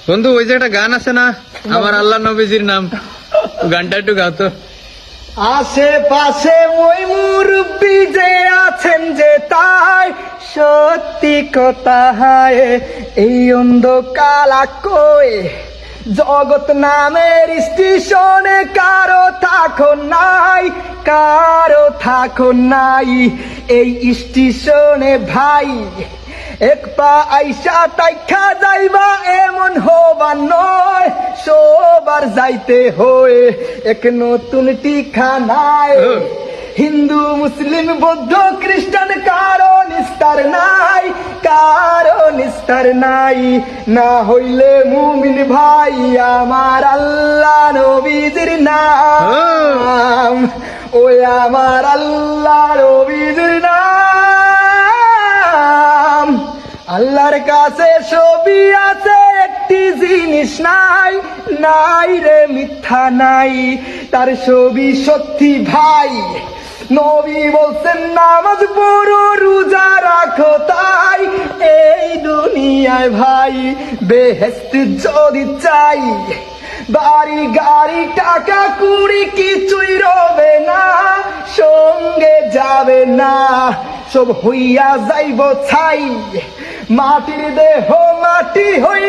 বন্ধু ওই যে একটা গান আছে না, আমার আল্লাহ নবীজির নাম, গানটা একটু গাও তো। আশেপাশে ওই মুরব্বী যে আছেন যে তাই সত্যি কথা হায় এই অন্ধকার কই জগৎ নামের স্টেশনে কারো থাকো নাই এই স্টেশনে ভাই এক পা আইসা তাইখা যাইবা এমন হবার নয়, সবার যাইতে হয়ে এক নতুন ঠিকানায়। হিন্দু মুসলিম বৌদ্ধ খ্রিস্টান কারো নিস্তার নাই না হইলে মুমিন ভাই আমার আল্লাহ নবীজির নাম, ওই আমার আল্লাহ নবীজির নাম। আল্লাহর কাছে ছবি আছে একটি জিনিস নাই রে মিথ্যা নাই, তার ছবি সত্যি ভাই। নবী বলছেন নামাজ পড়ো রোজা রাখো তাই এই দুনিয়ায় ভাই বেহেশত যদি চাই। বাড়ি গাড়ি টাকা কুড়ি কিছুই রবে না, সঙ্গে যাবে না, সব হইয়া যাইব ছাই। মাটির দেহ মাটি হই